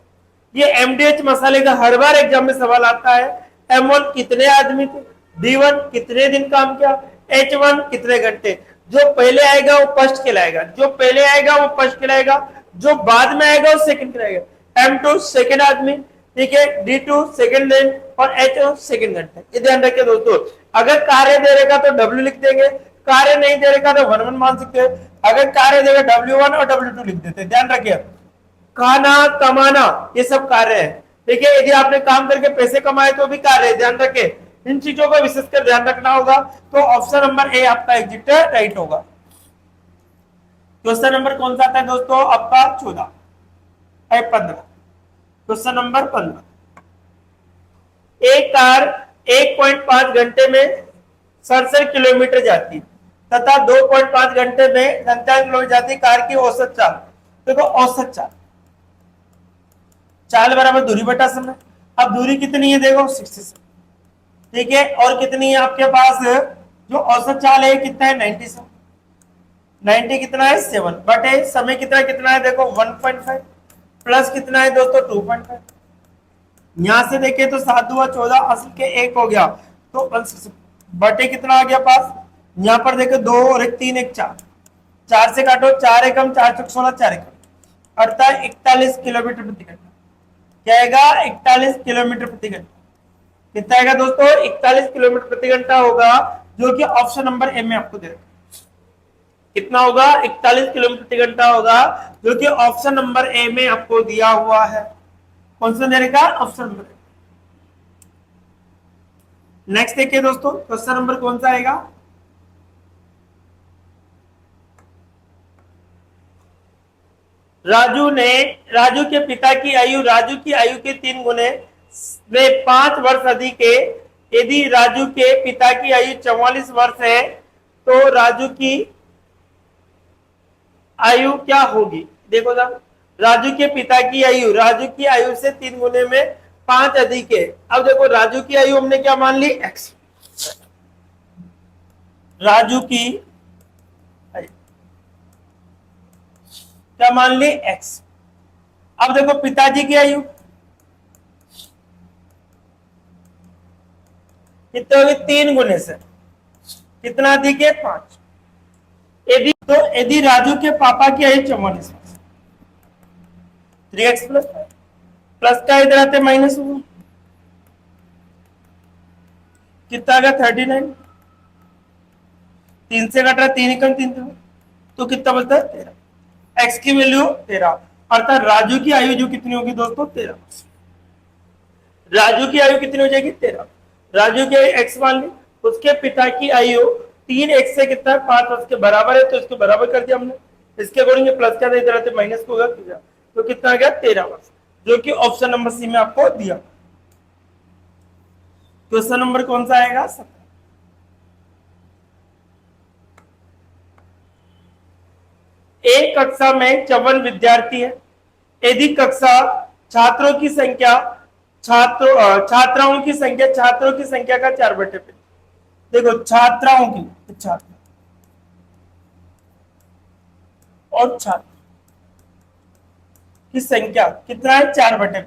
ये एमडीएच मसाले का हर बार एग्जाम में सवाल आता है। M1 कितने आदमी थे, D1 कितने दिन काम किया, H1 कितने घंटे। जो पहले आएगा वो फर्स्ट कहलाएगा, जो पहले आएगा वो फर्स्ट कहलाएगा, जो बाद में आएगा वो सेकंड कहलाएगा। M2 सेकंड आदमी, ठीक है, D2 सेकंड दिन और H1 सेकंड घंटे। ये ध्यान रखिए दोस्तों, अगर कार्य दे रहेगा तो W लिख देंगे, कार्य नहीं दे रहेगा तो 1 1 मान सकते हैं, अगर कार्य देगा W1 और W2 लिख देते हैं। ध्यान रखिए, खाना कमाना ये सब कार्य है, ठीक है। यदि आपने काम करके पैसे कमाए तो भी कार्य है, ध्यान रखें, इन चीजों को विशेषकर ध्यान रखना होगा। तो ऑप्शन नंबर ए आपका एग्जिट राइट होगा। क्वेश्चन नंबर कौन सा आता है दोस्तों, आपका 15। क्वेश्चन नंबर 15, एक कार 1.5 घंटे में 67 किलोमीटर जाती है तथा 2.5 घंटे में 57 किलोमीटर जाती कार की औसत चाल। देखो औसत चाल, चाल बराबर दूरी बटा समय। अब दूरी कितनी है, देखो 67, ठीक है, और कितनी है आपके पास, जो औसत चाल है कितना है, 97, 90 कितना है, 7 बटे समय कितना कितना है, देखो 1.5 प्लस कितना है दोस्तों, 2.5। यहां से देखें तो 7 2 14 असल के 1 हो गया, तो बटे कितना आ गया पास, यहां पर देखो 2 और 1 3 1 4, 4 से काटो 4 एकम 4 चौक 16 4 एकम, अर्थात 41 किलोमीटर प्रति घंटा। क्या आएगा, 41 किलोमीटर प्रति घंटा। कितना आएगा दोस्तों, 41 किलोमीटर प्रति घंटा होगा, जो कि ऑप्शन नंबर ए में आपको दे रखा है। कितना होगा, 41 किलोमीटर प्रति घंटा होगा, जो कि ऑप्शन नंबर ए में आपको दिया हुआ है। कौन सा दे रखा, ऑप्शन नंबर ए। नेक्स्ट देखिए दोस्तों, क्वेश्चन नंबर कौन सा आएगा, राजू के पिता की आयु राजू की आयु के 3 गुने में 5 वर्ष अधिक है। यदि राजू के पिता की आयु 44 वर्ष है तो राजू की आयु क्या होगी। देखो साहब, राजू के पिता की आयु राजू की आयु से 3 गुने में 5 अधिक है। अब देखो राजू की आयु हमने क्या मान ली, x। राजू की क्या मान ली, x। अब देखो पिताजी की आयु कितने होगी, 3 गुने से कितना अधिक है, 5। यदि राजू के पापा की आयु 44 3x प्लस 5 प्लस का इधर आते माइनस होगा, कितना आ गया 39, 3 से कट रहा है, 3 एकम 3, तो कितना बचता है 13। एक्स की वैल्यू 13, अर्थात राजू की आयु जो कितनी होगी दोस्तों 13। राजू की आयु कितनी हो जाएगी 13। राजू की आयु एक्स मान ली, उसके पिता की आयु 3 एक्स से कितना है 5 वर्ष के बराबर है, तो इसको बराबर कर दिया हमने। इसके अकॉर्डिंग प्लस का इधर आते माइनस को होगा, तो कितना आ गया 13 वर्ष, जो कि ऑप्शन नंबर सी में आपको दिया। क्वेश्चन नंबर कौन सा आएगा 17। एक कक्षा में 54 विद्यार्थी है, यदि कक्षा छात्रों की संख्या छात्राओं की संख्या का 4/5। देखो छात्राओं की, छात्र और छात्र की संख्या कितना है 4/5,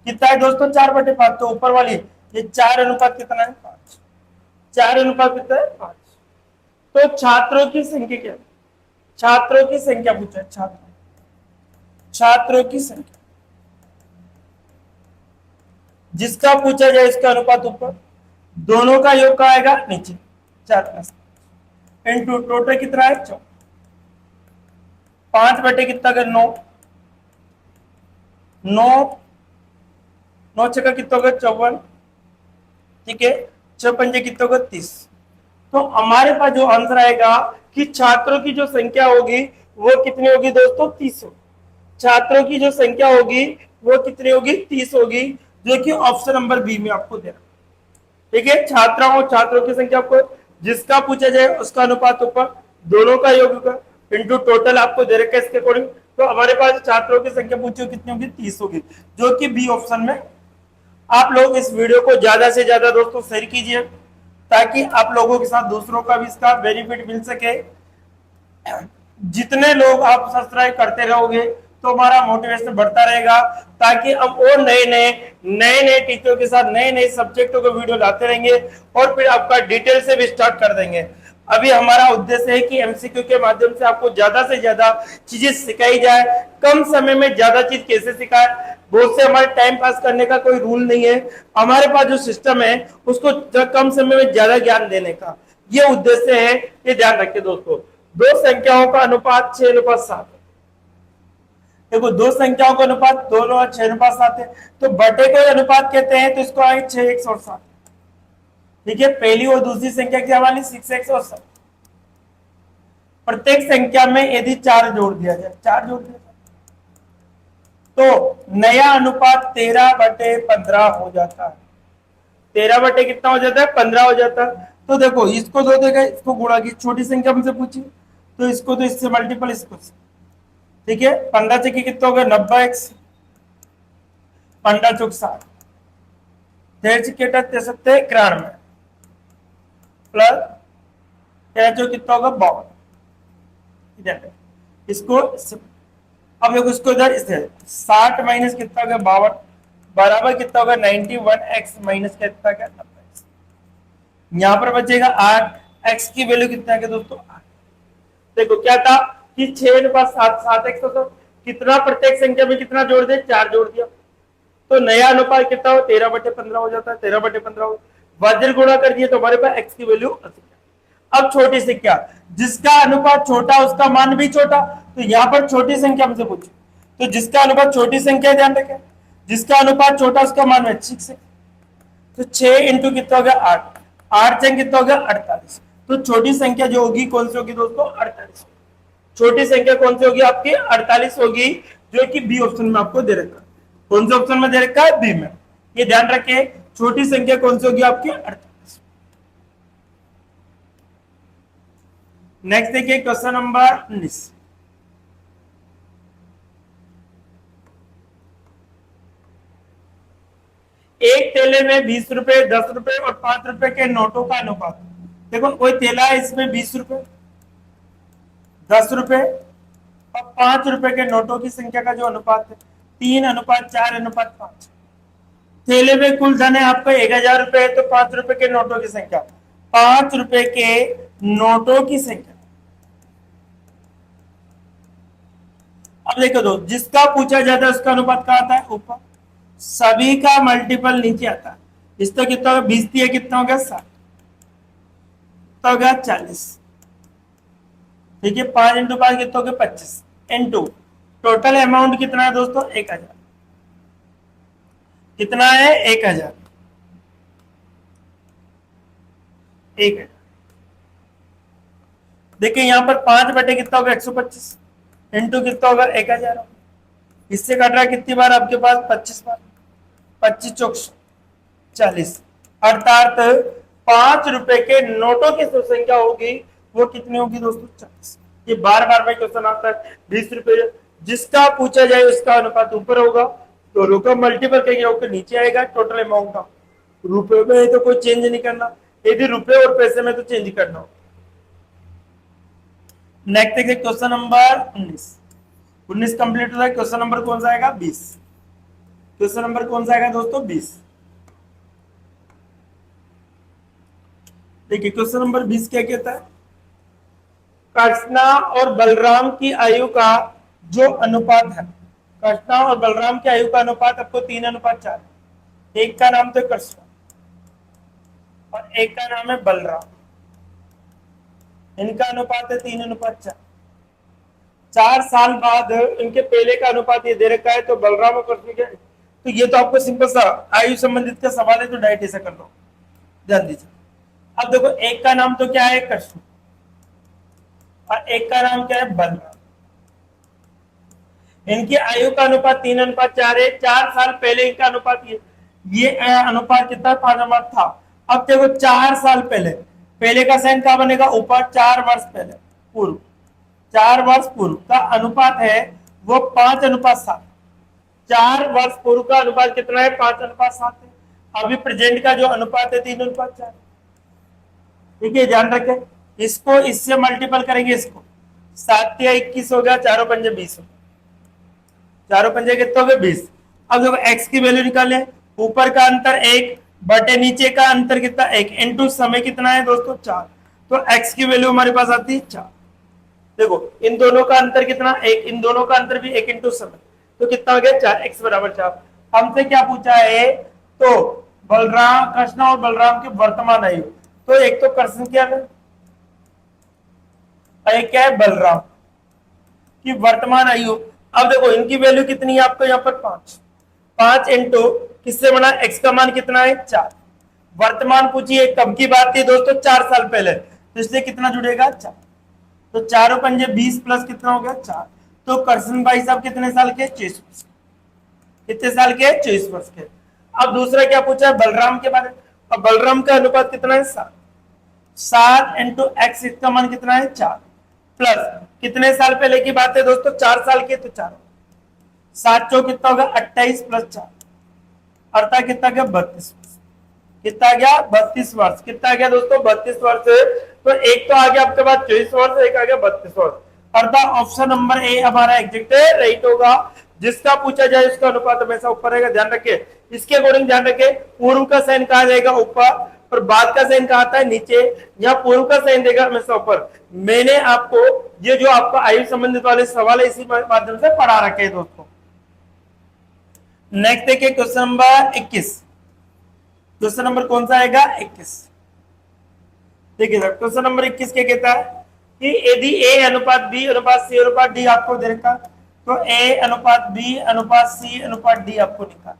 कितना है दोस्तों 4/5, तो ऊपर वाली ये 4 अनुपात कितना है 5, 4 अनुपात कितना है 5। तो छात्रों की संख्या क्या है, छात्रों की संख्या पूछा है, छात्रों की संख्या जिसका पूछा जाए इसका अनुपात ऊपर, दोनों का योग का आएगा नीचे, 4 इंटू टोटल कितना है 4, 5 बटे कितना कर 9, 9 छक्का कितना होगा 54, ठीक है 6 पंजे कितना होगा 30। तो हमारे पास जो आंसर आएगा कि छात्रों की जो संख्या होगी वो कितनी होगी दोस्तों 30 होगी, छात्रों की जो संख्या होगी वो कितनी होगी 30 होगी, जो कि ऑप्शन नंबर बी में आपको दे रहा, ठीक है। छात्रों की संख्या आपको जिसका पूछा जाए उसका अनुपात ऊपर, दोनों का योग का इंटू टोटल आपको दे रखा है इसके अकॉर्डिंग। तो हमारे पास छात्रों की संख्या पूछी कितनी होगी 30 होगी, जो कि बी ऑप्शन में। आप लोग इस वीडियो को ज्यादा से ज्यादा दोस्तों शेयर कीजिए, ताकि आप लोगों के साथ दूसरों का भी इसका बेनिफिट मिल सके। जितने लोग आप सब्सक्राइब करते रहोगे तो हमारा मोटिवेशन बढ़ता रहेगा, ताकि हम और नए टीचरों के साथ नए सब्जेक्टों को वीडियो लाते रहेंगे, और फिर आपका डिटेल से भी स्टार्ट कर देंगे। अभी हमारा उद्देश्य है कि एमसीक्यू के माध्यम से आपको ज्यादा से ज्यादा चीजें सिखाई जाए, कम समय में ज्यादा चीज कैसे सिखाए। बहुत से हमारे टाइम पास करने का कोई रूल नहीं है, हमारे पास जो सिस्टम है उसको कम समय में ज्यादा ज्ञान देने का ये उद्देश्य है। ये ध्यान रखिए दोस्तों, दो संख्याओं का अनुपात 6:7। देखो दो संख्याओं का अनुपात दोनों 6:7 है, तो बटे को अनुपात कहते हैं, तो इसको आए 6x और 7, ठीक है। पहली और दूसरी संख्या क्या वाली 6x और 7। प्रत्येक संख्या में यदि 4 जोड़ दिया जाए, 4 जोड़ दिया जाए तो नया अनुपात 13/15 हो जाता है। 13 बटे कितना हो जाता है 15 हो जाता है। तो देखो इसको दो देगा, इसको गुणा की, छोटी संख्या हमसे पूछी तो इसको तो इससे मल्टीपल, इसको ठीक है। 15 से कितना होगा 90x, 15 चौक 60, 93 प्लस 13 चौक कितना होगा 52। इसको अब देखो इसको इधर इसे 60 माइनस कितना होगा 52 बराबर कितना होगा 91x माइनस कितना क्या 90x। यहां पर बचेगा 8, x की वैल्यू कितना है दोस्तों 8। देखो क्या था कि 6:7, 7x तो कितना प्रत्येक संख्या में कितना जोड़ दे 4 जोड़ दिया, तो नया अनुपात कितना हो 13/15 हो जाता है। 13/15 हो वज्र गुणा कर दिए तो हमारे पास x की वैल्यू 80। अब छोटी संख्या जिसका अनुपात छोटा उसका मान भी छोटा, तो यहाँ पर छोटी संख्या हमसे पूछी, तो जिसका अनुपात छोटी संख्या ध्यान रखें, जिसका अनुपात छोटा उसका मान में 6 है, तो 6 इंटू कितना हो गया 8, 8 से कितना हो गया 48। तो छोटी संख्या जो होगी कौन सी होगी दोस्तों 48। छोटी संख्या कौन सी होगी आपकी 48 होगी, जो कि बी ऑप्शन में आपको दे रखा है। कौन से ऑप्शन में दे रखा है बी में, ये ध्यान रखें। छोटी संख्या कौन सी होगी आपकी 48। नेक्स्ट देखिए क्वेश्चन नंबर 19। एक थैले में 20 रुपए, 10 रुपए और 5 रुपए के नोटों का अनुपात। देखो कोई थैला है, इसमें 20 रुपए, 10 रुपए और 5 रुपए के नोटों की संख्या का जो अनुपात है 3:4:5। थैले में कुल धन है आपका 1000 रुपए, तो 5 रुपए के नोटों की संख्या, 5 रुपए के नोटों की संख्या। अब देखो दो, जिसका पूछा जाता है उसका अनुपात कहाँ आता है ऊपर, सभी का मल्टीपल नीचे आता है। इस तो कितना होगा 20 दिया, कितना हो गया 60, तो हो गया 40। ठीक है, 5 इंटू 5 कितना हो गया 25 इंटू टोटल अमाउंट कितना है दोस्तों 1000। कितना है 1000, 1000। देखिए यहाँ पर 5 बटे कितना होगा 125 इंटू कितना होगा 1000। इससे कट रहा है कितनी बार आपके पास 25 बार, 25 चौक 40, अर्थात 5 रुपए के नोटों की जो संख्या होगी वो कितनी होगी दोस्तों 40। ये बार बार में क्वेश्चन आता है। 20 रुपए जिसका पूछा जाए उसका अनुपात ऊपर होगा, दोनों का मल्टीपल कहेंगे ऊपर नीचे आएगा, टोटल अमाउंट का। रुपए में तो कोई चेंज नहीं करना, यदि रुपए और पैसे में तो चेंज करना हो। नेक्स्ट देखिए क्वेश्चन नंबर 19 कंप्लीट हो जाए। क्वेश्चन नंबर कौन सा आएगा 20। क्वेश्चन नंबर कौन सा आएगा दोस्तों 20। देखिए क्वेश्चन नंबर 20 क्या कहता है, कृष्णा और बलराम की आयु का जो अनुपात है, कृष्णा और बलराम की आयु का अनुपात आपको 3:4। एक का नाम तो कृष्णा और एक का नाम है बलराम, इनका अनुपात है 3:4। 4 साल बाद इनके पहले का अनुपात ये दे रखा है, तो बलराम और कृष्ण के, तो ये तो आपको सिंपल सा आयु संबंधित का सवाल है, तो डायरेक्ट ऐसा कर लो, ध्यान दीजिए। अब देखो एक का नाम तो क्या है कृष्ण और एक का नाम क्या है बलराम। इनकी आयु का अनुपात 3:4 है। 4 साल पहले इनका अनुपात ये अनुपात कितना 5 था। अब देखो 4 साल पहले, पहले का साइन क्या बनेगा ऊपर, 4 वर्ष पहले पूर्व, 4 वर्ष पूर्व का अनुपात है वो 5:7। 4 वर्ष पूर्व का अनुपात कितना है 5:7 है। अभी प्रेजेंट का जो अनुपात है 3:4। ठीक है, ध्यान रखें। इसको इससे मल्टीपल करेंगे, इसको 7 या 21 हो गया, 4 पंजे 20 हो गया, 4 पंजे कितने हो गए 20। अब देखो x की वैल्यू निकाले, ऊपर का अंतर 1 बटे नीचे का अंतर कितना 1 इंटू समय कितना है दोस्तों 4, तो x की वैल्यू हमारे पास आती है 4। देखो इन दोनों का अंतर कितना 1, इन दोनों का अंतर भी 1 इंटू समय, तो कितना हो गया 4, x बराबर 4। हमसे क्या पूछा है, तो बलराम, कृष्ण और बलराम की वर्तमान आयु, तो एक तो कृष्ण क्या है, एक क्या है बलराम की वर्तमान आयु। अब देखो इनकी वैल्यू कितनी है आपको यहाँ पर 5 इंटू किससे बना x का मान कितना है 4। वर्तमान पूछिए, कब की बात थी दोस्तों 4 साल पहले, तो इसलिए कितना जुड़ेगा 4, तो 4 पंजे 20 प्लस कितना हो गया 4। तो कृष्ण भाई साहब कितने साल के 24 वर्ष, कितने साल के 24 वर्ष के। अब दूसरा क्या पूछा है बलराम के बारे में, अब बलराम का अनुपात कितना है 7 इंटू एक्स, इसका मान कितना है 4 प्लस कितने साल पहले की बात है दोस्तों 4 साल के, तो 4 7 चौ कितना होगा 28 प्लस 4, अर्थात कितना गया 32 वर्ष। कितना गया 32 वर्ष, कितना गया दोस्तों 32 वर्ष। तो एक तो आ गया आपके पास 24 वर्ष, एक आ गया 32 वर्ष, अर्थात ऑप्शन नंबर ए हमारा एग्जैक्ट राइट होगा। जिसका पूछा जाए उसका अनुपात हमेशा ऊपर रहेगा, ध्यान रखिए। इसके अकॉर्डिंग ध्यान रखिए, पूर्व का साइन कहा जाएगा ऊपर और बाद का साइन कहा आता है नीचे, यहाँ पूर्व का साइन देगा हमेशा ऊपर। मैंने आपको ये जो आपका आयु संबंधित वाले सवाल है इसी माध्यम से पढ़ा रखे हैं दोस्तों। नेक्स्ट देखिए क्वेश्चन नंबर 21। क्वेश्चन नंबर कौन सा आएगा 21। देखिए सर क्वेश्चन नंबर 21 क्या कहता है कि यदि a अनुपात b अनुपात c अनुपात d आपको दे रखा, तो a अनुपात b अनुपात c अनुपात d आपको निकाल,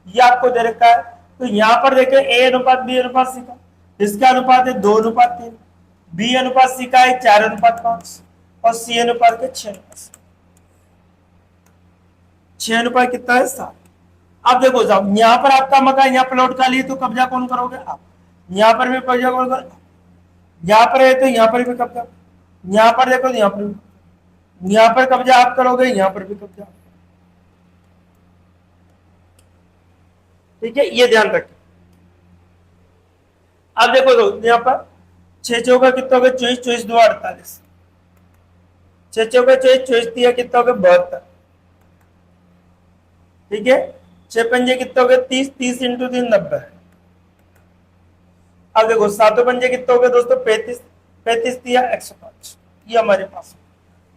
ये आपको दे रखा है। तो यहां पर देखिए a अनुपात b अनुपात c का, इसका अनुपात है 2:3, b अनुपात c का है 4:5 और c अनुपात के 6 अनुपात कितना है 7। अब देखो साहब यहाँ पर आपका मकान, यहाँ प्लॉट खाली है तो कब्जा कौन करोगे आप, यहाँ पर भी कब्जा कौन करोगे, यहाँ पर है तो यहाँ पर भी कब्जा, यहाँ पर देखो यहाँ पर, यहाँ पर कब्जा आप करोगे, यहाँ पर भी कब्जा। ठीक है, ये ध्यान रखें। अब देखो तो यहाँ पर 6 चौका कितना हो गया 24, 24 2 48, 6 चौका 24, 24 दिया कितना हो गया 72। ठीक है, 6 पंजे कितना हो गया 30, 30 इंटू 3 90। अब देखो 7 पंजे कितना हो गया दोस्तों 35, 35 दिया 105, ये हमारे पास।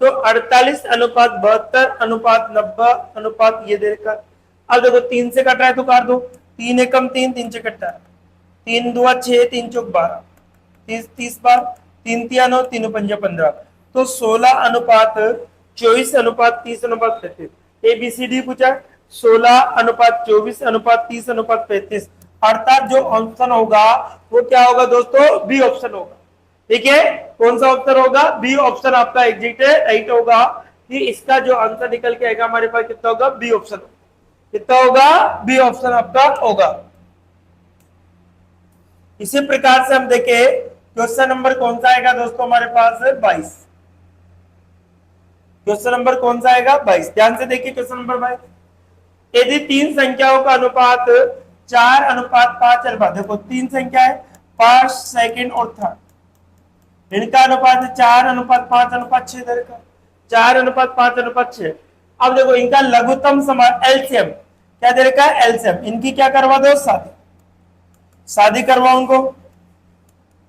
तो 48 अनुपात 72 अनुपात 90 अनुपात ये देखकर अब देखो 3 से कट रहा है तो काट दो, 3 एकम 3, 3 से कट रहा है, 3 दुआ 6, 3 चौक 12, 30 30 बार, 3 तिया 9, 3 पंजा 15, तो 16:24:30:35 ABCD पूछा, 16:24:30:35, अर्थात जो ऑप्शन होगा वो क्या होगा दोस्तों, बी ऑप्शन होगा। ठीक है, कौन सा ऑप्शन होगा, बी ऑप्शन आपका एग्जिट है, राइट होगा कि इसका जो आंसर निकल के आएगा हमारे पास कितना होगा, बी ऑप्शन। कितना होगा, बी ऑप्शन आपका होगा। इसी प्रकार से हम देखें क्वेश्चन नंबर कौन सा आएगा दोस्तों हमारे पास 22। क्वेश्चन नंबर कौन सा आएगा, 22। ध्यान से देखिए क्वेश्चन नंबर 22। यदि 3 संख्याओं का अनुपात 4:5 अनुपात, देखो 3 संख्या है, 5 सेकंड और थर्ड, इनका अनुपात है 4:5:6 इधर का, 4:5:6। अब देखो इनका लघुत्तम समान एलसीएम क्या दे रखा है, एलसीएम। इनकी क्या करवा दो, शादी, शादी करवाओ उनको।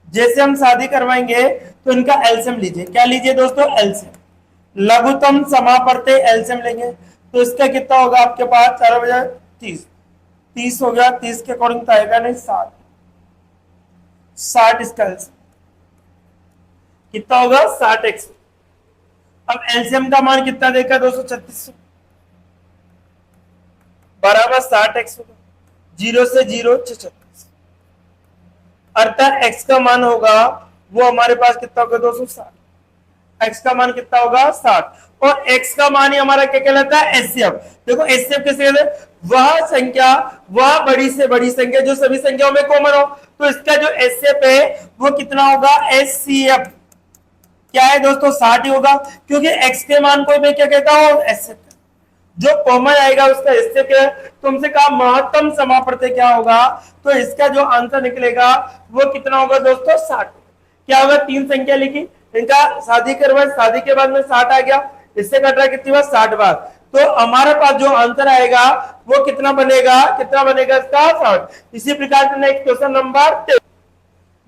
जैसे हम शादी करवाएंगे तो इनका एलसीएम लीजिए, क्या लीजिए दोस्तों, एलसीएम, लघुत्तम समापवर्ती एलसीएम लेंगे। तो इसका कितना होगा आपके पास, 4 बजे 30, 30 हो गया, 30 के अकॉर्डिंग तो आएगा नहीं 60, 60 इसका एलसीएम कितना होगा, 60x। अब एलसीएम का मान कितना देखा दोस्तों, 36 बराबर 60x होगा, 0 से 0 36, अर्थात x का मान होगा वो हमारे पास कितना होगा दोस्तों, 60। x का मान कितना होगा, 60, और x का मान ही हमारा क्या कहलाता है, एचसीएफ। देखो एचसीएफ किसे कहते हैं, वह संख्या, वह बड़ी से बड़ी संख्या जो सभी संख्याओं में कॉमन हो। तो इसका जो एचसीएफ है वो कितना होगा, एचसीएफ क्या है दोस्तों, 60 ही होगा, क्योंकि x के मान को मैं क्या कहता हूं, एचसीएफ। जो कॉमन आएगा उसका एचसीएफ है। तुमसे कहा महत्तम समापवर्ती क्या होगा, तो इसका जो आंसर निकलेगा वो कितना होगा दोस्तों, 60। क्या होगा, 3 संख्या लिखी, इनका शादी करवाए, शादी के बाद में 60 आ गया, इससे कट रहा कितनी बार, 60 बार। तो हमारे पास जो आंसर आएगा वो कितना बनेगा, कितना बनेगा इसका, 60। इसी प्रकार से नेक्स्ट क्वेश्चन नंबर 13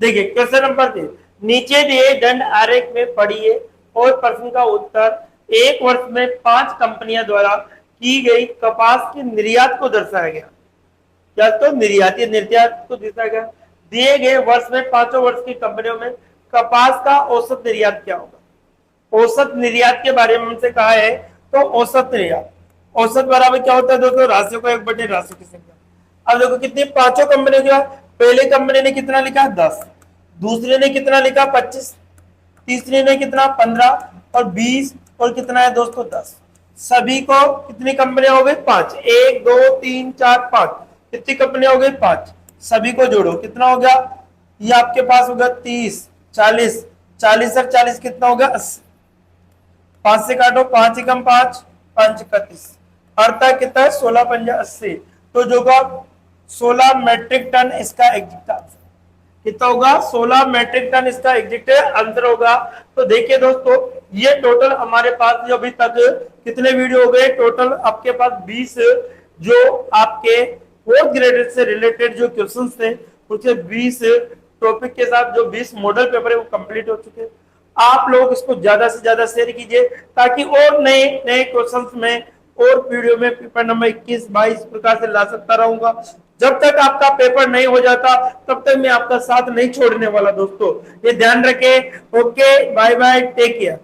देखिए। क्वेश्चन नंबर 13, नीचे दिए दंड आरेख में पढ़िए और प्रश्न का उत्तर। एक वर्ष में 5 कंपनियों द्वारा की गई कपास के निर्यात को दर्शाया गया। क्या तो निर्यात को दर्शाया गया। दिए गए वर्ष में 5 वर्ष की कंपनियों में कपास का औसत निर्यात क्या होगा। औसत निर्यात के बारे में हमसे कहा है, तो औसत निर्यात, औसत बराबर क्या होता है दोस्तों, राशियों का 1/, राशियों की संख्या। अब देखो कितनी, 5 कंपनियों के बाद पहले कंपनी ने कितना लिखा, 10, दूसरे ने कितना लिखा, 25, तीसरे ने कितना, 15, और 20, और कितना है दोस्तों, 10। सभी को कितनी कंपनियां हो गई, 5, 1 2 3 4 5, कितनी कंपनियां हो गई, 5। सभी को जोड़ो कितना हो गया, ये आपके पास होगा 30, 40, 40 और 40 कितना होगा, 80। 5 से काटो, 5 एकम 5, 5 31, अर्थात कितना है, 16 पंजा 80। तो जो 16 मैट्रिक टन इसका एग्जैक्ट आंसर कितना होगा, 16 मैट्रिक टन इसका एग्जैक्ट आंसर होगा। तो देखिए दोस्तों, ये टोटल हमारे पास जो अभी तक कितने वीडियो हो गए, टोटल आपके पास 20 जो आपके 4th ग्रेड से रिलेटेड जो क्वेश्चंस थे, उसके 20 टॉपिक के साथ जो 20 मॉडल पेपर है वो कंप्लीट हो चुके हैं। आप लोग इसको ज्यादा से ज्यादा शेयर कीजिए, ताकि और नए नए क्वेश्चंस में और वीडियो में पेपर नंबर 21, 22 प्रकार से ला सकता रहूंगा। जब तक आपका पेपर नहीं हो जाता तब तक मैं आपका साथ नहीं छोड़ने वाला दोस्तों, ये ध्यान रखें। Okay, bye bye, take care.